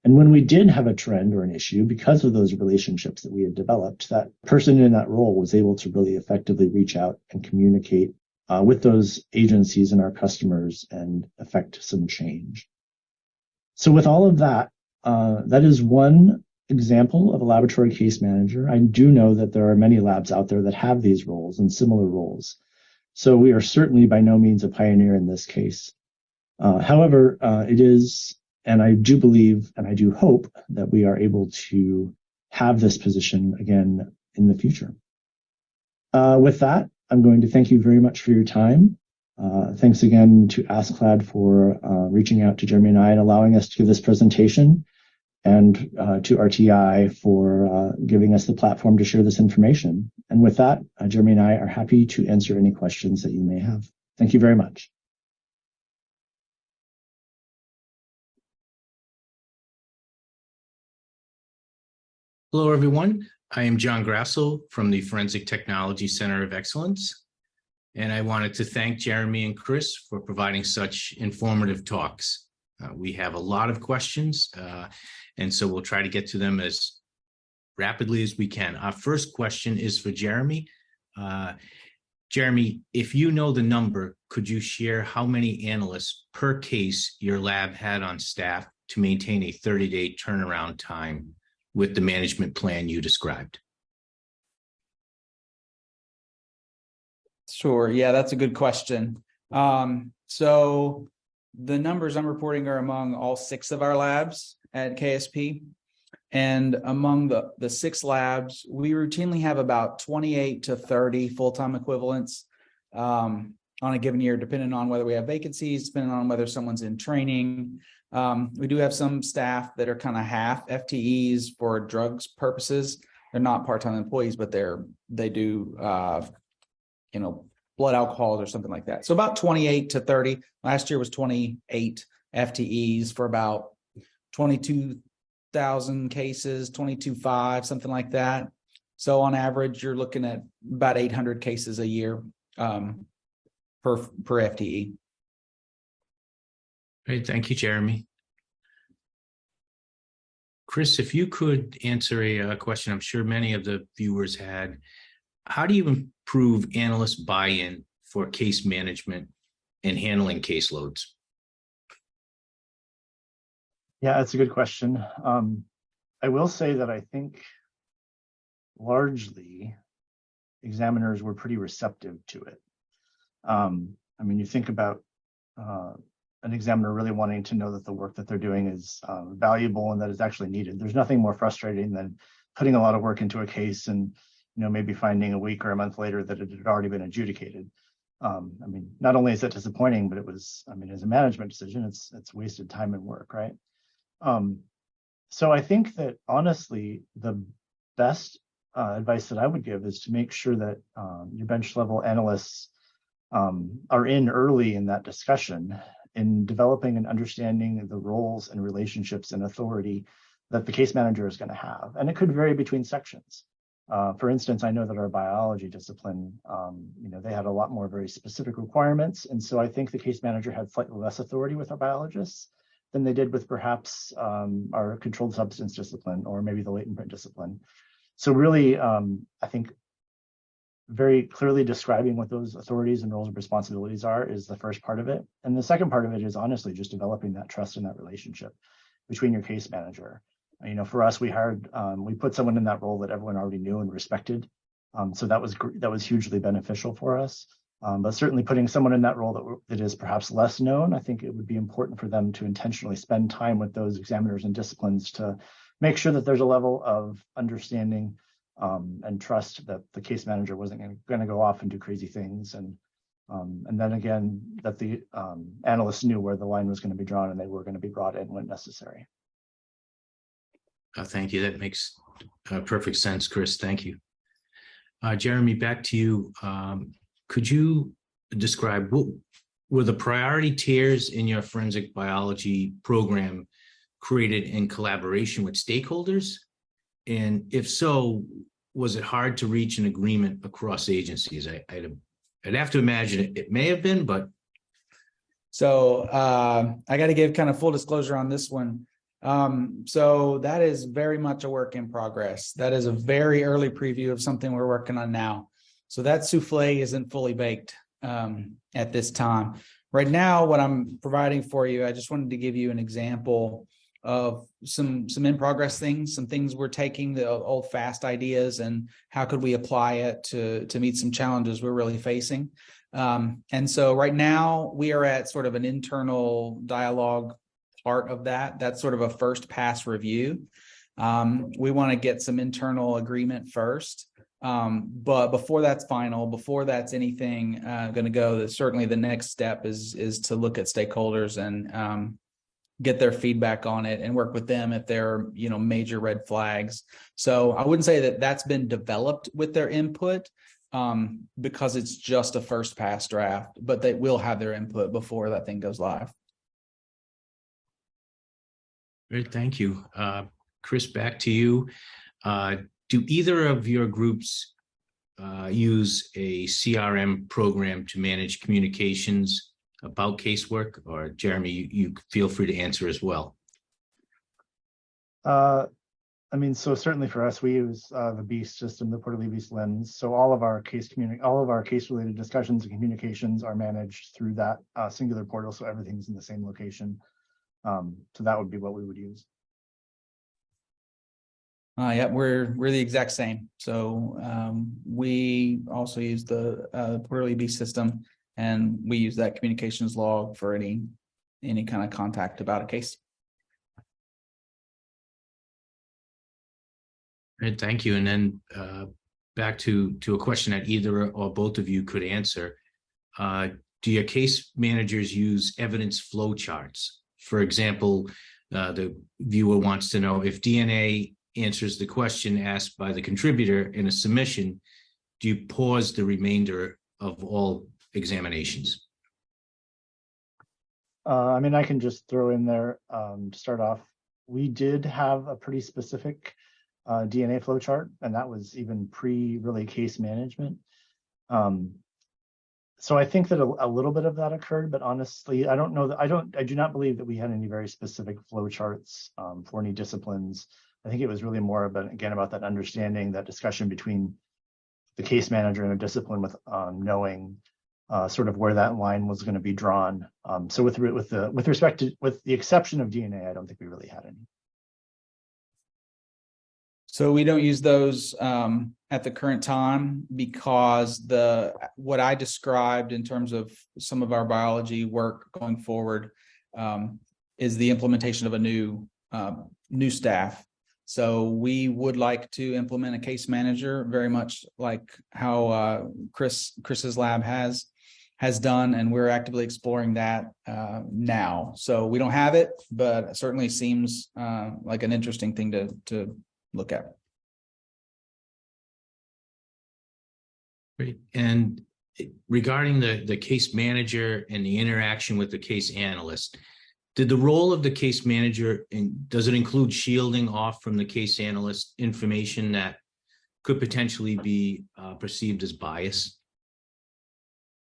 And when we did have a trend or an issue, because of those relationships that we had developed, that person in that role was able to really effectively reach out and communicate with those agencies and our customers and affect some change. So with all of that, that is one example of a laboratory case manager. I do know that there are many labs out there that have these roles and similar roles. So we are certainly by no means a pioneer in this case. However, it is, and I do believe and I do hope that we are able to have this position again in the future. With that, I'm going to thank you very much for your time. Thanks again to AskCloud for reaching out to Jeremy and I and allowing us to give this presentation, and to RTI for giving us the platform to share this information. And with that, Jeremy and I are happy to answer any questions that you may have. Thank you very much. Hello, everyone. I am John Grassel from the Forensic Technology Center of Excellence. And I wanted to thank Jeremy and Chris for providing such informative talks. We have a lot of questions, and so we'll try to get to them as rapidly as we can. Our first question is for Jeremy. Jeremy, if you know the number, could you share how many analysts per case your lab had on staff to maintain a 30-day turnaround time with the management plan you described? Sure. Yeah, that's a good question. So the numbers I'm reporting are among all 6 of our labs at KSP. And among the 6 labs, we routinely have about 28 to 30 full-time equivalents on a given year, depending on whether we have vacancies, depending on whether someone's in training. We do have some staff that are kind of half FTEs for drugs purposes. They're not part-time employees, but they do blood alcohols or something like that. So about 28 to 30. Last year was 28 FTEs for about 22,000 cases, 22,500, something like that. So on average, you're looking at about 800 cases a year per FTE. Great. Thank you, Jeremy. Chris, if you could answer a question I'm sure many of the viewers had. How do you improve analyst buy-in for case management and handling caseloads? Yeah, that's a good question. I will say that I think largely examiners were pretty receptive to it. You think about an examiner really wanting to know that the work that they're doing is valuable and that it's actually needed. There's nothing more frustrating than putting a lot of work into a case and maybe finding a week or a month later that it had already been adjudicated. Not only is it disappointing, but it was, as a management decision, it's wasted time and work, right? So I think that honestly, the best advice that I would give is to make sure that your bench level analysts are in early in that discussion in developing and understanding the roles and relationships and authority that the case manager is going to have. And it could vary between sections. For instance, I know that our biology discipline, they had a lot more very specific requirements. And so I think the case manager had slightly less authority with our biologists than they did with perhaps our controlled substance discipline or maybe the latent print discipline. So really, I think very clearly describing what those authorities and roles and responsibilities are is the first part of it. And the second part of it is honestly just developing that trust and that relationship between your case manager. For us, we put someone in that role that everyone already knew and respected. So that was hugely beneficial for us. But certainly putting someone in that role that is perhaps less known, I think it would be important for them to intentionally spend time with those examiners and disciplines to make sure that there's a level of understanding and trust that the case manager wasn't going to go off and do crazy things. And then again, that the analysts knew where the line was going to be drawn and they were going to be brought in when necessary. Thank you. That makes perfect sense, Chris. Thank you. Jeremy, back to you. Could you describe what were the priority tiers in your forensic biology program created in collaboration with stakeholders? And if so, was it hard to reach an agreement across agencies? I'd have to imagine it may have been, but. So I got to give kind of full disclosure on this one. So that is very much a work in progress. That is a very early preview of something we're working on now. So that souffle isn't fully baked at this time. Right now, what I'm providing for you, I just wanted to give you an example of some in progress things, some things we're taking the old fast ideas and how could we apply it to meet some challenges we're really facing. And so right now we are at sort of an internal dialogue part of that. That's sort of a first pass review. We want to get some internal agreement first. But before that's final, before that's anything going to go, certainly the next step is to look at stakeholders and get their feedback on it and work with them if there are, major red flags. So I wouldn't say that that's been developed with their input because it's just a first pass draft, but they will have their input before that thing goes live. Great, thank you. Chris, back to you. Do either of your groups use a CRM program to manage communications about casework? Or Jeremy, you feel free to answer as well. So certainly for us, we use the BEAST system, the Porterly BEAST lens. So all of our case-related discussions and communications are managed through that singular portal. So everything's in the same location. So that would be what we would use. Yeah, we're the exact same. So we also use the Porterly BEAST system, and we use that communications log for any kind of contact about a case. Great, thank you. And then back to a question that either or both of you could answer. Do your case managers use evidence flow charts? For example, the viewer wants to know if DNA answers the question asked by the contributor in a submission, do you pause the remainder of all examinations? I can just throw in there to start off. We did have a pretty specific DNA flow chart, and that was even pre-really case management. So I think that a little bit of that occurred, but honestly, I don't know that I do not believe that we had any very specific flow charts for any disciplines. I think it was really more about that understanding, that discussion between the case manager and a discipline with knowing sort of where that line was going to be drawn. So with the exception of DNA, I don't think we really had any. So we don't use those at the current time because what I described in terms of some of our biology work going forward is the implementation of a new staff. So we would like to implement a case manager, very much like how Chris's lab has done, and we're actively exploring that now. So we don't have it, but it certainly seems like an interesting thing to look at. Great. And regarding the case manager and the interaction with the case analyst, did the role of the case manager, does it include shielding off from the case analyst information that could potentially be perceived as bias?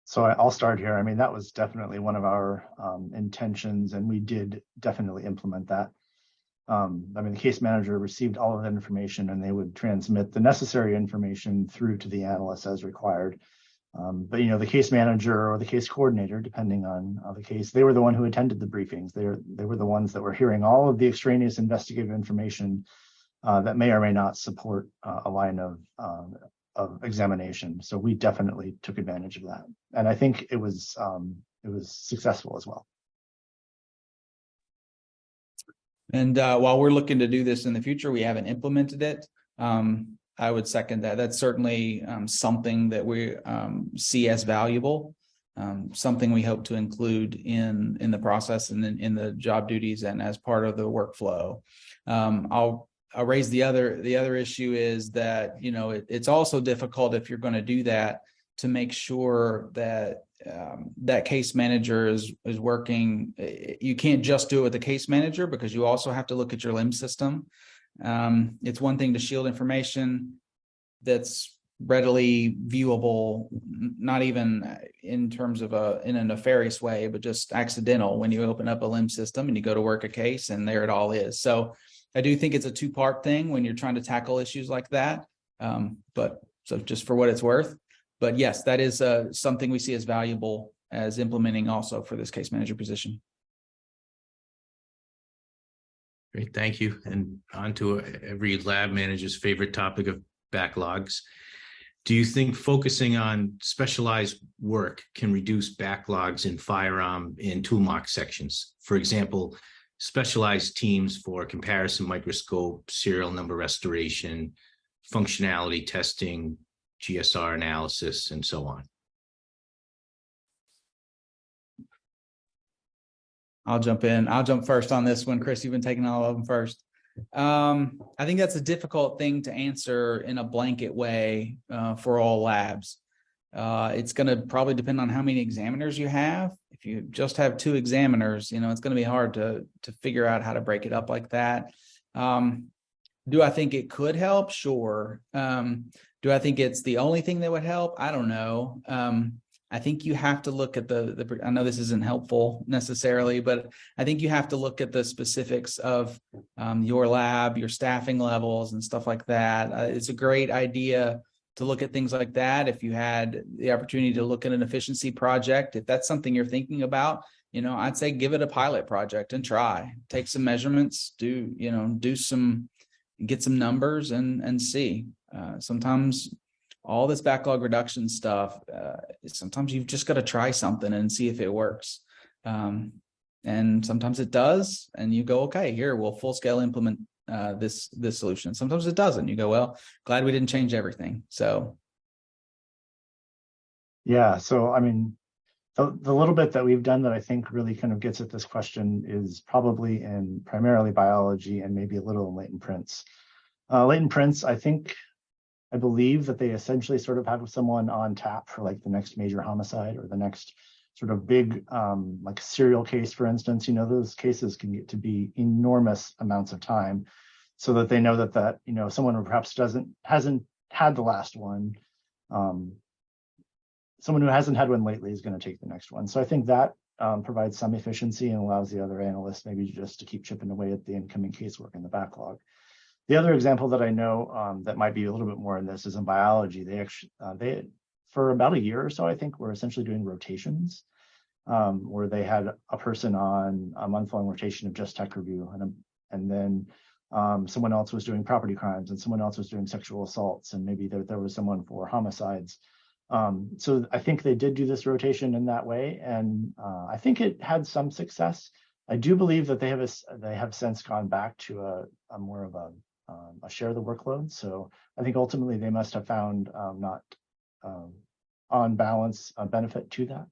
So I'll start here. That was definitely one of our intentions, and we did definitely implement that. The case manager received all of that information, and they would transmit the necessary information through to the analyst as required. But the case manager or the case coordinator, depending on the case, they were the one who attended the briefings. They were the ones that were hearing all of the extraneous investigative information that may or may not support a line of examination. So we definitely took advantage of that, and I think it was successful as well. And while we're looking to do this in the future, we haven't implemented it. I would second that. That's certainly something that we see as valuable, something we hope to include in the process and in the job duties and as part of the workflow. I'll raise the other issue is that it's also difficult if you're going to do that to make sure that that case manager is working. You can't just do it with the case manager because you also have to look at your LIMS system. It's one thing to shield information that's readily viewable, not even in terms of in a nefarious way, but just accidental when you open up a LIMS system and you go to work a case and there it all is. So I do think it's a two-part thing when you're trying to tackle issues like that. But so just for what it's worth. But yes, that is something we see as valuable as implementing also for this case manager position. Great, thank you. And on to every lab manager's favorite topic of backlogs. Do you think focusing on specialized work can reduce backlogs in firearm and toolmark sections? For example, specialized teams for comparison microscope, serial number restoration, functionality testing, GSR analysis, and so on? I'll jump in. I'll jump first on this one. Chris, you've been taking all of them first. I think that's a difficult thing to answer in a blanket way for all labs. It's going to probably depend on how many examiners you have. If you just have 2 examiners, it's going to be hard to figure out how to break it up like that. Do I think it could help? Sure. Do I think it's the only thing that would help? I don't know. I think you have to look at I know this isn't helpful necessarily, but I think you have to look at the specifics of your lab, your staffing levels and stuff like that. It's a great idea to look at things like that. If you had the opportunity to look at an efficiency project, if that's something you're thinking about, I'd say give it a pilot project and try, take some measurements, get some numbers and see. Sometimes all this backlog reduction stuff, sometimes you've just got to try something and see if it works. And sometimes it does, and you go, okay, here, we'll full scale implement this solution. Sometimes it doesn't. You go, well, glad we didn't change everything. So. Yeah. So, I mean, the little bit that we've done that I think really kind of gets at this question is probably in primarily biology and maybe a little in latent prints. Latent prints, I believe that they essentially sort of have someone on tap for like the next major homicide or the next sort of big like serial case, for instance. Those cases can get to be enormous amounts of time, so that they know that someone who perhaps hasn't had the last one, someone who hasn't had one lately is going to take the next one. So I think that provides some efficiency and allows the other analysts maybe just to keep chipping away at the incoming casework in the backlog. The other example that I know that might be a little bit more in this is in biology. They for about a year or so, I think, were essentially doing rotations where they had a person on a month-long rotation of just tech review, and then someone else was doing property crimes, and someone else was doing sexual assaults, and maybe there was someone for homicides. So I think they did do this rotation in that way, and I think it had some success. I do believe that they have since gone back to a more of a share the workload. So I think ultimately they must have found not on balance a benefit to that.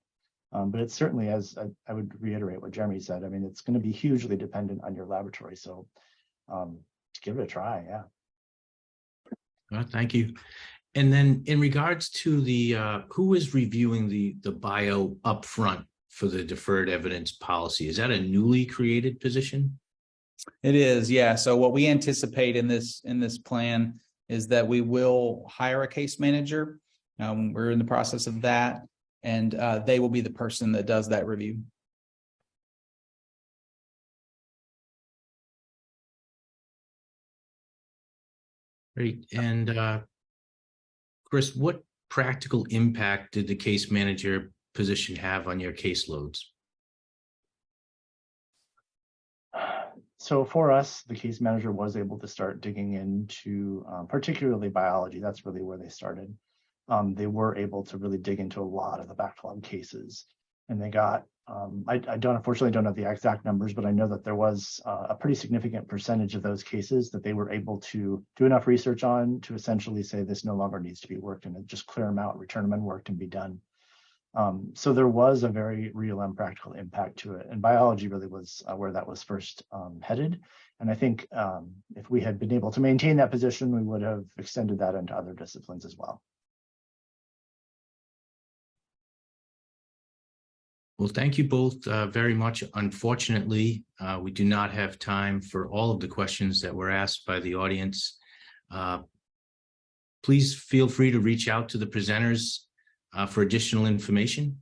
But it's certainly, as I would reiterate what Jeremy said, I mean, it's going to be hugely dependent on your laboratory. So give it a try. Yeah. Well, thank you. And then in regards to who is reviewing the bio upfront for the deferred evidence policy? Is that a newly created position? It is, yeah. So what we anticipate in this plan is that we will hire a case manager. We're in the process of that, and they will be the person that does that review. Great. And Chris, what practical impact did the case manager position have on your caseloads? So for us, the case manager was able to start digging into particularly biology. That's really where they started. They were able to really dig into a lot of the backlog cases, and they got, I unfortunately don't have the exact numbers, but I know that there was a pretty significant percentage of those cases that they were able to do enough research on to essentially say this no longer needs to be worked, and just clear them out, return them unworked, and be done. So there was a very real and practical impact to it, and biology really was where that was first headed. And I think if we had been able to maintain that position, we would have extended that into other disciplines as well. Well, thank you both very much. Unfortunately, we do not have time for all of the questions that were asked by the audience. Please feel free to reach out to the presenters for additional information.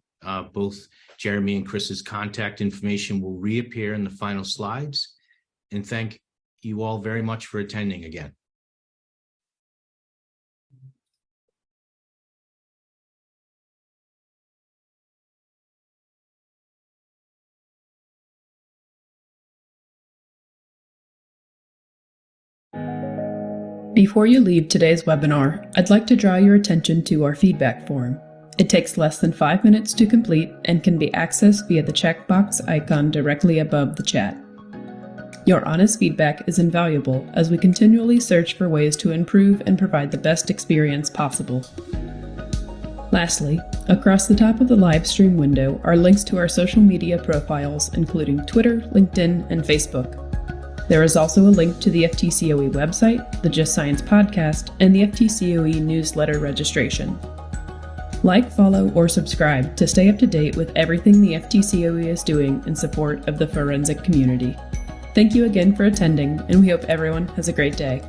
Both Jeremy and Chris's contact information will reappear in the final slides. And thank you all very much for attending again. Before you leave today's webinar, I'd like to draw your attention to our feedback form. It takes less than 5 minutes to complete and can be accessed via the checkbox icon directly above the chat. Your honest feedback is invaluable as we continually search for ways to improve and provide the best experience possible. Lastly, across the top of the live stream window are links to our social media profiles, including Twitter, LinkedIn, and Facebook. There is also a link to the FTCOE website, the Just Science podcast, and the FTCOE newsletter registration. Like, follow, or subscribe to stay up to date with everything the FTCOE is doing in support of the forensic community. Thank you again for attending, and we hope everyone has a great day.